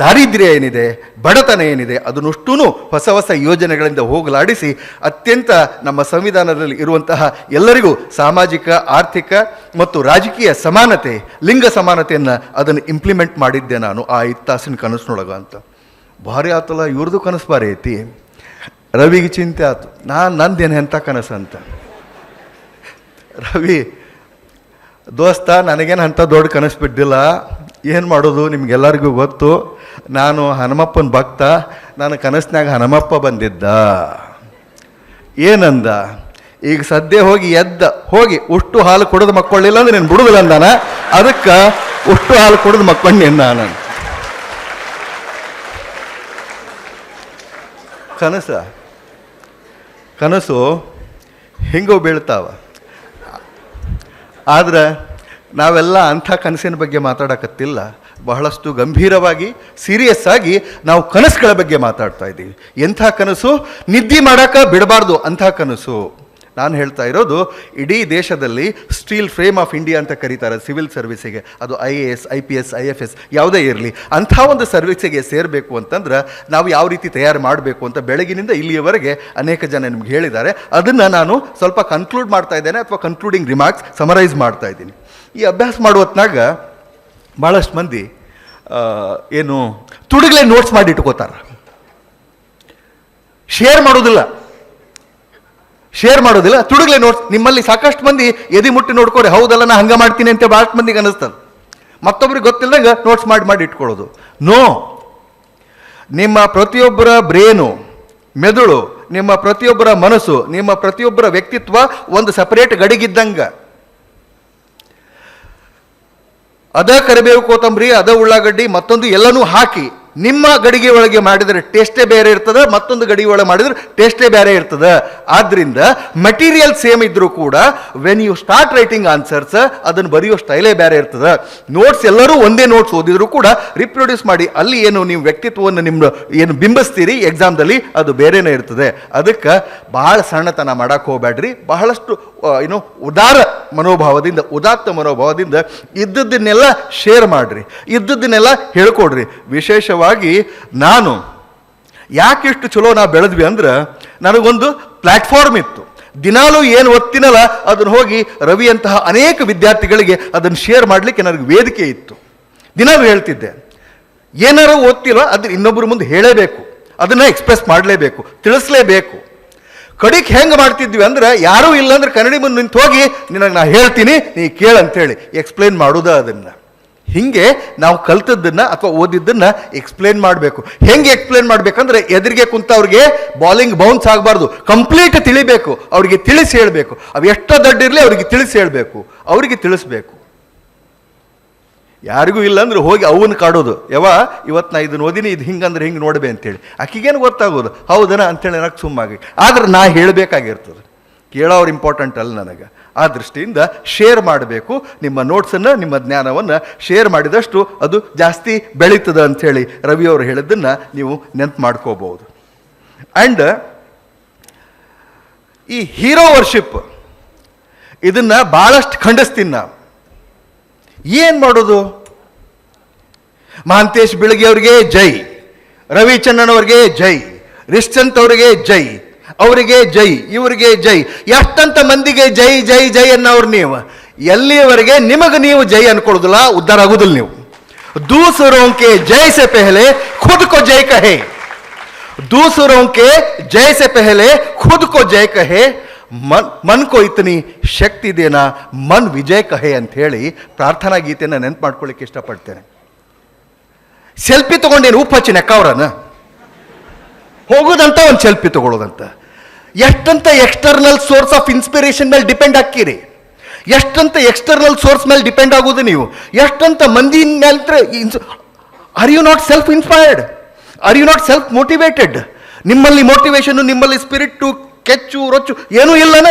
ದಾರಿದ್ರ್ಯ ಏನಿದೆ, ಬಡತನ ಏನಿದೆ ಅದನ್ನಷ್ಟೂ ಹೊಸ ಯೋಜನೆಗಳಿಂದ ಹೋಗಲಾಡಿಸಿ ಅತ್ಯಂತ ನಮ್ಮ ಸಂವಿಧಾನದಲ್ಲಿ ಇರುವಂತಹ ಎಲ್ಲರಿಗೂ ಸಾಮಾಜಿಕ ಆರ್ಥಿಕ ಮತ್ತು ರಾಜಕೀಯ ಸಮಾನತೆ, ಲಿಂಗ ಸಮಾನತೆಯನ್ನು ಅದನ್ನು ಇಂಪ್ಲಿಮೆಂಟ್ ಮಾಡಿದ್ದೆ ನಾನು ಆ 5 ತಾಸಿನ ಕನಸಿನೊಳಗ ಅಂತ. ಭಾರಿ ಆತಲ್ಲ, ಇವ್ರದ್ದು ಕನಸು ಭಾರಿ ಐತಿ. ರವಿಗೆ ಚಿಂತೆ ಆಯ್ತು, ನಂದೇನು ಎಂಥ ಕನಸು ಅಂತ. ರವಿ, ದೋಸ್ತ ನನಗೇನು ಅಂಥ ದೊಡ್ಡ ಕನಸು ಬಿದ್ದಿಲ್ಲ, ಏನು ಮಾಡೋದು ನಿಮ್ಗೆಲ್ಲರಿಗೂ ಗೊತ್ತು, ನಾನು ಹನುಮಪ್ಪನ ಭಕ್ತ, ನನ್ನ ಕನಸಿನಾಗ ಹನುಮಪ್ಪ ಬಂದಿದ್ದ. ಏನಂದ, ಈಗ ಸದ್ಯ ಹೋಗಿ ಉಷ್ಟು ಹಾಲು ಕುಡಿದು ಮಕ್ಕೊಳ್ಳಿಲ್ಲ ಅಂದ್ರೆ ನೀನು ಬಿಡುದಿಲ್ಲ ಅಂದಾನ, ಅದಕ್ಕೆ ಉಷ್ಟು ಹಾಲು ಕುಡಿದು ಮಕ್ಕೊಂಡೆ ನಾನು. ಕನಸು ಹಿಂಗೋ ಬೀಳ್ತಾವ. ಆದ್ರೆ ನಾವೆಲ್ಲ ಅಂಥ ಕನಸಿನ ಬಗ್ಗೆ ಮಾತಾಡಕತ್ತಿಲ್ಲ, ಬಹಳಷ್ಟು ಗಂಭೀರವಾಗಿ ಸೀರಿಯಸ್ ಆಗಿ ನಾವು ಕನಸುಗಳ ಬಗ್ಗೆ ಮಾತಾಡ್ತಾ ಇದ್ದೀವಿ. ಎಂಥ ಕನಸು, ನಿದ್ದೆ ಮಾಡೋಕೆ ಬಿಡಬಾರ್ದು ಅಂಥ ಕನಸು. ನಾನು ಹೇಳ್ತಾ ಇರೋದು ಇಡೀ ದೇಶದಲ್ಲಿ ಸ್ಟೀಲ್ ಫ್ರೇಮ್ ಆಫ್ ಇಂಡಿಯಾ ಅಂತ ಕರೀತಾರೆ ಸಿವಿಲ್ ಸರ್ವಿಸಿಗೆ, ಅದು IAS IPS IFS ಯಾವುದೇ ಇರಲಿ, ಅಂಥ ಒಂದು ಸರ್ವಿಸಿಗೆ ಸೇರಬೇಕು ಅಂತಂದ್ರೆ ನಾವು ಯಾವ ರೀತಿ ತಯಾರು ಮಾಡಬೇಕು ಅಂತ ಬೆಳಗಿನಿಂದ ಇಲ್ಲಿಯವರೆಗೆ ಅನೇಕ ಜನ ನಿಮ್ಗೆ ಹೇಳಿದ್ದಾರೆ. ಅದನ್ನು ನಾನು ಸ್ವಲ್ಪ ಕನ್ಕ್ಲೂಡ್ ಮಾಡ್ತಾ ಇದ್ದೇನೆ, ಅಥವಾ ಕನ್ಕ್ಲೂಡಿಂಗ್ ರಿಮಾರ್ಕ್ಸ್ ಸಮರೈಸ್ ಮಾಡ್ತಾ ಇದ್ದೀನಿ. ಈ ಅಭ್ಯಾಸ ಮಾಡುವತ್ನಾಗ ಭಾಳಷ್ಟು ಮಂದಿ ತುಡುಗಲೇ ನೋಟ್ಸ್ ಮಾಡಿ ಇಟ್ಕೋತಾರೆ, ಶೇರ್ ಮಾಡೋದಿಲ್ಲ, ತುಡುಗಲೇ ನೋಟ್ಸ್. ನಿಮ್ಮಲ್ಲಿ ಸಾಕಷ್ಟು ಮಂದಿ ಎದಿ ಮುಟ್ಟಿ ನೋಡ್ಕೋರಿ, ಹೌದಲ್ಲ ನಾ ಹಂಗೆ ಮಾಡ್ತೀನಿ ಅಂತ ಭಾಳಷ್ಟು ಮಂದಿಗೆ ಅನ್ನಿಸ್ತದೆ. ಮತ್ತೊಬ್ರಿಗೆ ಗೊತ್ತಿಲ್ಲದಂಗೆ ನೋಟ್ಸ್ ಮಾಡಿ ಇಟ್ಕೊಳ್ಳೋದು. ನೋ, ನಿಮ್ಮ ಪ್ರತಿಯೊಬ್ಬರ ಬ್ರೇನು, ಮೆದುಳು, ನಿಮ್ಮ ಪ್ರತಿಯೊಬ್ಬರ ಮನಸ್ಸು, ನಿಮ್ಮ ಪ್ರತಿಯೊಬ್ಬರ ವ್ಯಕ್ತಿತ್ವ ಒಂದು ಸಪರೇಟ್ ಗಡಿಗಿದ್ದಂಗೆ. ಅದ ಕರಿಬೇವು ಕೊತ್ತಂಬರಿ, ಅದ ಉಳ್ಳಾಗಡ್ಡಿ, ಮತ್ತೊಂದು ಎಲ್ಲನೂ ಹಾಕಿ ನಿಮ್ಮ ಗಡಿಗೆ ಒಳಗೆ ಮಾಡಿದರೆ ಟೇಸ್ಟೇ ಬೇರೆ ಇರ್ತದೆ, ಮತ್ತೊಂದು ಗಡಿಗೆ ಒಳಗೆ ಮಾಡಿದರೆ ಟೇಸ್ಟೇ ಬೇರೆ ಇರ್ತದೆ. ಆದ್ದರಿಂದ ಮಟೀರಿಯಲ್ ಸೇಮ್ ಇದ್ರೂ ಕೂಡ when you start writing answers ಅದನ್ನು ಬರೆಯೋ ಸ್ಟೈಲೇ ಬೇರೆ ಇರ್ತದೆ. ನೋಟ್ಸ್ ಎಲ್ಲರೂ ಒಂದೇ ನೋಟ್ಸ್ ಓದಿದ್ರು ಕೂಡ ರಿಪ್ರೊಡ್ಯೂಸ್ ಮಾಡಿ ಅಲ್ಲಿ ಏನು ನೀವು ವ್ಯಕ್ತಿತ್ವವನ್ನು ನಿಮ್ಮ ಏನು ಬಿಂಬಿಸ್ತೀರಿ ಎಕ್ಸಾಮ್ದಲ್ಲಿ ಅದು ಬೇರೆನೇ ಇರ್ತದೆ. ಅದಕ್ಕೆ ಬಹಳ ಸಣ್ಣತನ ಮಾಡಕ್ಕೆ ಹೋಗ್ಬೇಡ್ರಿ. ಬಹಳಷ್ಟು ಉದಾತ್ತ ಮನೋಭಾವದಿಂದ ಇದ್ದದ್ದನ್ನೆಲ್ಲ ಶೇರ್ ಮಾಡ್ರಿ, ಇದ್ದದ್ದನ್ನೆಲ್ಲ ಹೇಳ್ಕೊಡ್ರಿ. ವಿಶೇಷವಾಗಿ ನಾನು ಯಾಕೆಷ್ಟು ಚಲೋ ನಾವು ಬೆಳೆದ್ವಿ ಅಂದ್ರೆ ನನಗೊಂದು ಪ್ಲ್ಯಾಟ್ಫಾರ್ಮ್ ಇತ್ತು. ದಿನಾಲೂ ಏನು ಓದ್ತೀನಲ್ಲ ಅದನ್ನು ಹೋಗಿ ರವಿಯಂತಹ ಅನೇಕ ವಿದ್ಯಾರ್ಥಿಗಳಿಗೆ ಅದನ್ನು ಶೇರ್ ಮಾಡಲಿಕ್ಕೆ ನನಗೆ ವೇದಿಕೆ ಇತ್ತು. ದಿನಾಲೂ ಹೇಳ್ತಿದ್ದೆ, ಏನಾರು ಓದ್ತಿರೋ ಅದನ್ನು ಇನ್ನೊಬ್ಬರ ಮುಂದೆ ಹೇಳಲೇಬೇಕು, ಅದನ್ನು ಎಕ್ಸ್ಪ್ರೆಸ್ ಮಾಡಲೇಬೇಕು, ತಿಳಿಸ್ಲೇಬೇಕು. ಕಡಿಕ್ ಹೆಂಗೆ ಮಾಡ್ತಿದ್ವಿ ಅಂದ್ರೆ ಯಾರೂ ಇಲ್ಲಾಂದ್ರೆ ಕನ್ನಡಿ ಮುಂದೆ ನಿಂತು ಹೋಗಿ ನಿನಗೆ ನಾ ಹೇಳ್ತೀನಿ ನೀ ಕೇಳಂತೇಳಿ ಎಕ್ಸ್ಪ್ಲೇನ್ ಮಾಡೋದ ಅದನ್ನು. ಹಿಂಗೆ ನಾವು ಕಲ್ತದ್ದನ್ನು ಅಥವಾ ಓದಿದ್ದನ್ನು ಎಕ್ಸ್ಪ್ಲೇನ್ ಮಾಡಬೇಕು. ಹೆಂಗೆ ಎಕ್ಸ್ಪ್ಲೇನ್ ಮಾಡಬೇಕಂದ್ರೆ ಎದುರಿಗೆ ಕುಂತವ್ರಿಗೆ ಬಾಲಿಂಗ್ ಬೌನ್ಸ್ ಆಗಬಾರ್ದು, ಕಂಪ್ಲೀಟ್ ತಿಳಿಬೇಕು, ಅವ್ರಿಗೆ ತಿಳಿಸಿ ಹೇಳಬೇಕು. ಅವು ಎಷ್ಟೋ ದೊಡ್ಡಿರಲಿ ಅವ್ರಿಗೆ ತಿಳಿಸಿ ಹೇಳಬೇಕು, ಅವರಿಗೆ ತಿಳಿಸ್ಬೇಕು. ಯಾರಿಗೂ ಇಲ್ಲಾಂದ್ರೆ ಹೋಗಿ ಅವನ್ನ ಕಾಡೋದು, ಇವತ್ತು ನಾ ಇದನ್ನು ಓದಿನಿ, ಇದು ಹಿಂಗಂದ್ರೆ ಹಿಂಗೆ ನೋಡ್ಬೇ ಅಂತೇಳಿ. ಆಕಿಗೇನು ಗೊತ್ತಾಗೋದು ಹೌದನ ಅಂತೇಳಿ ನನಗೆ ಸುಮ್ಮಾಗಿ. ಆದ್ರೆ ನಾ ಹೇಳಬೇಕಾಗಿರ್ತದೆ, ಕೇಳೋರು ಇಂಪಾರ್ಟೆಂಟ್ ಅಲ್ಲ ನನಗೆ. ಆ ದೃಷ್ಟಿಯಿಂದ ಶೇರ್ ಮಾಡಬೇಕು. ನಿಮ್ಮ ನೋಟ್ಸನ್ನು, ನಿಮ್ಮ ಜ್ಞಾನವನ್ನು ಶೇರ್ ಮಾಡಿದಷ್ಟು ಅದು ಜಾಸ್ತಿ ಬೆಳೀತದೆ ಅಂಥೇಳಿ ರವಿಯವರು ಹೇಳಿದ್ದನ್ನು ನೀವು ನೆನಪು ಮಾಡ್ಕೋಬಹುದು. ಆ್ಯಂಡ್ ಈ ಹೀರೋ ವರ್ಷಿಪ್ ಇದನ್ನು ಭಾಳಷ್ಟು ಖಂಡಿಸ್ತೀನಿ ನಾವು. ಏನು ಮಾಡೋದು? ಮಹಾಂತೇಶ್ ಬಿಳಗಿ ಅವ್ರಿಗೆ ಜೈ, ರವಿಚಂದ್ರನ್ ಅವ್ರಿಗೆ ಜೈ, ರಿಶ್ಚಂತ್ ಅವರಿಗೆ ಜೈ, ಅವರಿಗೆ ಜೈ, ಇವರಿಗೆ ಜೈ, ಎಷ್ಟಂತ ಮಂದಿಗೆ ಜೈ ಜೈ ಜೈ ಅನ್ನೋರು ನೀವು. ಎಲ್ಲಿಯವರೆಗೆ ನಿಮಗೆ ನೀವು ಜೈ ಅನ್ಕೊಳ್ಳೋದಿಲ್ಲ, ಉದ್ಧಾರ ಆಗೋದಿಲ್ಲ ನೀವು. दूसरों के जय से पहले खुद को जय कहे, दूसरों के जय से पहले खुद को जय कहे, मन को इतनी ಶಕ್ತಿ ದೇನಾ ಮನ್ ವಿಜಯ್ ಕಹೆ ಅಂತ ಹೇಳಿ ಪ್ರಾರ್ಥನಾ ಗೀತೆಯನ್ನು ನೆನಪು ಮಾಡ್ಕೊಳ್ಳಿಕ್ಕೆ ಇಷ್ಟಪಡ್ತೇನೆ. ಸೆಲ್ಫಿ ತಗೊಂಡೇನು ಉಪ್ಪು ಹಚ್ಚಿ ನೆಕ್ಕವ್ರನ್ನ ಹೋಗೋದಂತ ಒಂದು ಸೆಲ್ಫಿ ತಗೊಳ್ಳೋದಂತ. ಎಷ್ಟಂತ ಎಕ್ಸ್ಟರ್ನಲ್ ಸೋರ್ಸ್ ಆಫ್ ಇನ್ಸ್ಪಿರೇಷನ್ ಮೇಲೆ ಡಿಪೆಂಡ್ ಹಾಕಿರಿ, ಎಷ್ಟಂತ ಎಕ್ಸ್ಟರ್ನಲ್ ಸೋರ್ಸ್ ಮೇಲೆ ಡಿಪೆಂಡ್ ಆಗೋದು ನೀವು, ಎಷ್ಟಂತ ಮಂದಿ ಮೇಲೆ. Are you not self inspired? Are you not self motivated? ನಿಮ್ಮಲ್ಲಿ ಮೋಟಿವೇಶನ್, ನಿಮ್ಮಲ್ಲಿ ಸ್ಪಿರಿಟ್ಟು, ಕೆಚ್ಚು ರೊಚ್ಚು ಏನೂ ಇಲ್ಲನ?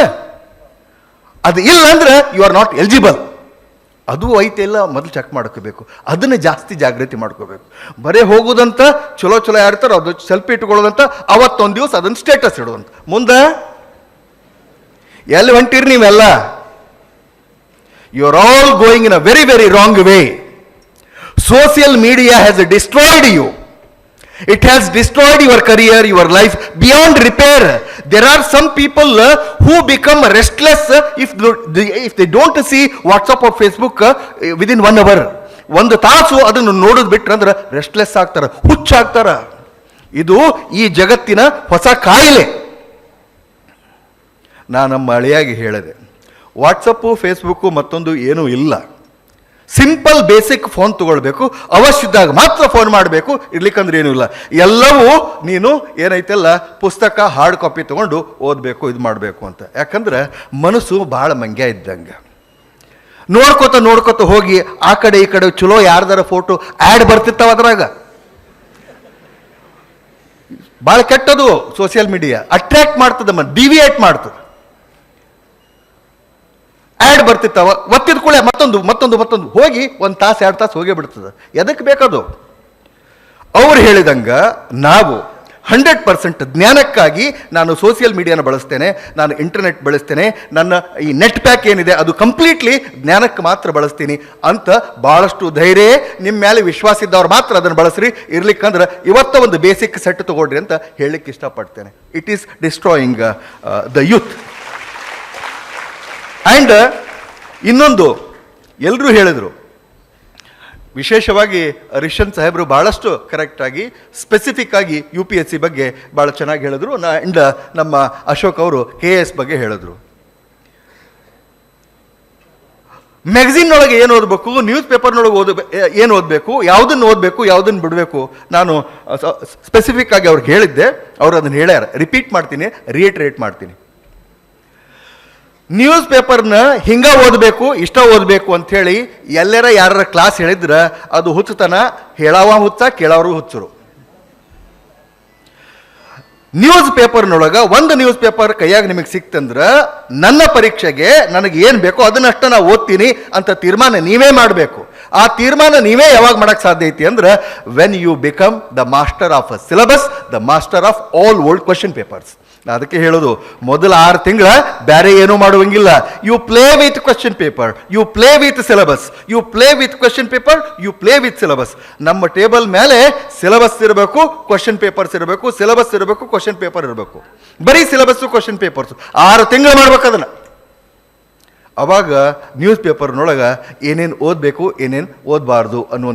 ಅದು ಇಲ್ಲ ಅಂದ್ರೆ ಯು ಆರ್ ನಾಟ್ ಎಲಿಜಿಬಲ್. ಅದು ಐತೆ ಇಲ್ಲ ಮೊದಲು ಚೆಕ್ ಮಾಡ್ಕೋಬೇಕು, ಅದನ್ನು ಜಾಸ್ತಿ ಜಾಗೃತಿ ಮಾಡ್ಕೋಬೇಕು. ಬರೇ ಹೋಗೋದಂತ ಚಲೋ ಚಲೋ ಯಾರಿರ್ತಾರೋ ಅದು ಸೆಲ್ಫಿ ಇಟ್ಕೊಳ್ಳೋದಂತ, ಅವತ್ತೊಂದು ದಿವಸ ಅದನ್ನು ಸ್ಟೇಟಸ್ ಇಡುವಂತ. ಮುಂದೆ ಎಲ್ಲಿ ಹೊಂಟಿರಿ ನೀವೆಲ್ಲ? You are all going in a very very wrong way. Social media has destroyed you. It has destroyed your career, your life beyond repair. There are some people who become restless if they don't see WhatsApp or Facebook within 1 hour. ಒಂದು ತಾಸು ಅದನ್ನು ನೋಡೋದು ಬಿಟ್ರಂದ್ರೆ ರೆಸ್ಟ್ಲೆಸ್ ಆಗ್ತಾರ, ಹುಚ್ಚಾಗ್ತಾರ. ಇದು ಈ ಜಗತ್ತಿನ ಹೊಸ ಕಾಯಿಲೆ. ನಾನು ನಮ್ಮ ಅಳಿಯಾಗಿ ಹೇಳಿದೆ, ವಾಟ್ಸಪ್ಪು ಫೇಸ್ಬುಕ್ಕು ಮತ್ತೊಂದು ಏನೂ ಇಲ್ಲ. ಸಿಂಪಲ್ ಬೇಸಿಕ್ ಫೋನ್ ತಗೊಳ್ಬೇಕು, ಅವಶ್ಯದಾಗ ಮಾತ್ರ ಫೋನ್ ಮಾಡಬೇಕು, ಇರ್ಲಿಕ್ಕಂದ್ರೆ ಏನೂ ಇಲ್ಲ. ಎಲ್ಲವೂ ನೀನು ಏನೈತೆಲ್ಲ ಪುಸ್ತಕ ಹಾರ್ಡ್ ಕಾಪಿ ತಗೊಂಡು ಓದಬೇಕು, ಇದು ಮಾಡಬೇಕು ಅಂತ. ಯಾಕಂದ್ರೆ ಮನಸ್ಸು ಭಾಳ ಮಂಗ್ಯ ಇದ್ದಂಗೆ. ನೋಡ್ಕೋತ ಹೋಗಿ ಆ ಕಡೆ ಈ ಕಡೆ ಚಲೋ ಯಾರ್ದಾರ ಫೋಟೋ ಆ್ಯಡ್ ಬರ್ತಿರ್ತಾವ, ಅದ್ರಾಗ ಭಾಳ ಕೆಟ್ಟದು. ಸೋಷಿಯಲ್ ಮೀಡಿಯಾ ಅಟ್ರಾಕ್ಟ್ ಮಾಡ್ತದೆ, ಡಿವಿಯೇಟ್ ಮಾಡ್ತದೆ. ಆ್ಯಡ್ ಬರ್ತಿರ್ತಾವ, ಒತ್ತಿದ ಕೂಡ ಮತ್ತೊಂದು ಹೋಗಿ 1 ತಾಸು 2 ತಾಸು ಹೋಗೇ ಬಿಡ್ತದೆ. ಎದಕ್ಕೆ ಬೇಕದು? ಅವ್ರು ಹೇಳಿದಂಗ ನಾವು 100% ಜ್ಞಾನಕ್ಕಾಗಿ ನಾನು ಸೋಷಿಯಲ್ ಮೀಡಿಯಾನ ಬಳಸ್ತೇನೆ, ನಾನು ಇಂಟರ್ನೆಟ್ ಬಳಸ್ತೇನೆ, ನನ್ನ ಈ ನೆಟ್ ಪ್ಯಾಕ್ ಏನಿದೆ ಅದು ಕಂಪ್ಲೀಟ್ಲಿ ಜ್ಞಾನಕ್ಕೆ ಮಾತ್ರ ಬಳಸ್ತೀನಿ ಅಂತ ಭಾಳಷ್ಟು ಧೈರ್ಯ, ನಿಮ್ಮ ಮೇಲೆ ವಿಶ್ವಾಸ ಇದ್ದವ್ರು ಮಾತ್ರ ಅದನ್ನು ಬಳಸ್ರಿ. ಇರ್ಲಿಕ್ಕಂದ್ರೆ ಇವತ್ತ ಒಂದು ಬೇಸಿಕ್ ಸೆಟ್ ತಗೊಳ್ರಿ ಅಂತ ಹೇಳಲಿಕ್ಕೆ ಇಷ್ಟಪಡ್ತೇನೆ. It is destroying the youth. And ಇನ್ನೊಂದು ಎಲ್ಲರೂ ಹೇಳಿದರು, ವಿಶೇಷವಾಗಿ ರಿಷನ್ ಸಾಹೇಬರು ಭಾಳಷ್ಟು ಕರೆಕ್ಟಾಗಿ ಸ್ಪೆಸಿಫಿಕ್ ಆಗಿ UPSC ಬಗ್ಗೆ ಭಾಳ ಚೆನ್ನಾಗಿ ಹೇಳಿದ್ರು. ಆ್ಯಂಡ್ ನಮ್ಮ ಅಶೋಕ್ ಅವರು KS ಬಗ್ಗೆ ಹೇಳಿದ್ರು. ಮ್ಯಾಗಝಿನ್ನೊಳಗೆ ಏನು ಓದಬೇಕು, ನ್ಯೂಸ್ ಪೇಪರ್ನೊಳಗೆ ಏನು ಓದಬೇಕು, ಯಾವುದನ್ನು ಓದಬೇಕು, ಯಾವುದನ್ನು ಬಿಡಬೇಕು, ನಾನು ಸ್ಪೆಸಿಫಿಕ್ ಆಗಿ ಅವ್ರಿಗೆ ಹೇಳಿದ್ದೆ. ಅವರು ಅದನ್ನು ಹೇಳ್ಯಾರ, ರಿಪೀಟ್ ಮಾಡ್ತೀನಿ, ರಿಯೇಟ್ರೇಟ್ ಮಾಡ್ತೀನಿ. ನ್ಯೂಸ್ ಪೇಪರ್ನ ಹಿಂಗ ಓದಬೇಕು, ಇಷ್ಟ ಓದಬೇಕು ಅಂಥೇಳಿ ಎಲ್ಲರ ಯಾರ ಕ್ಲಾಸ್ ಹೇಳಿದ್ರೆ ಅದು ಹುಚ್ಚತನ. ಹೇಳಾವ ಹುಚ್ಚ, ಕೇಳೋರು ಹುಚ್ಚರು. ನ್ಯೂಸ್ ಪೇಪರ್ನೊಳಗೆ ಒಂದು ನ್ಯೂಸ್ ಪೇಪರ್ ಕೈಯಾಗ ನಿಮಗೆ ಸಿಕ್ತಂದ್ರೆ ನನ್ನ ಪರೀಕ್ಷೆಗೆ ನನಗೆ ಏನು ಬೇಕೋ ಅದನ್ನಷ್ಟು ನಾ ಓದ್ತೀನಿ ಅಂತ ತೀರ್ಮಾನ ನೀವೇ ಮಾಡಬೇಕು. ಆ ತೀರ್ಮಾನ ನೀವೇ ಯಾವಾಗ ಮಾಡಕ್ಕೆ ಸಾಧ್ಯ ಐತಿ ಅಂದ್ರೆ when you become the master of a syllabus, the master of all old question papers. ಅದಕ್ಕೆ ಹೇಳೋದು, ಮೊದಲ 6 ತಿಂಗಳ ಬೇರೆ ಏನೂ ಮಾಡುವಂಗಿಲ್ಲ. You play with question paper, you play with syllabus, you play with question paper, you play with syllabus. ನಮ್ಮ ಟೇಬಲ್ ಮೇಲೆ ಸಿಲೆಬಸ್ ಇರಬೇಕು, ಕ್ವಶನ್ ಪೇಪರ್ಸ್ ಇರಬೇಕು, ಸಿಲೆಬಸ್ ಇರಬೇಕು, ಕ್ವಶನ್ ಪೇಪರ್ ಇರಬೇಕು. ಬರೀ ಸಿಲೆಬಸ್ಸು ಕ್ವಶನ್ ಪೇಪರ್ಸು 6 ತಿಂಗಳು ಮಾಡ್ಬೇಕು ಅದನ್ನು. ಅವಾಗ ನ್ಯೂಸ್ ಪೇಪರ್ನೊಳಗೆ ಏನೇನು ಓದಬೇಕು, ಏನೇನು ಓದಬಾರ್ದು ಅನ್ನುವಂಥ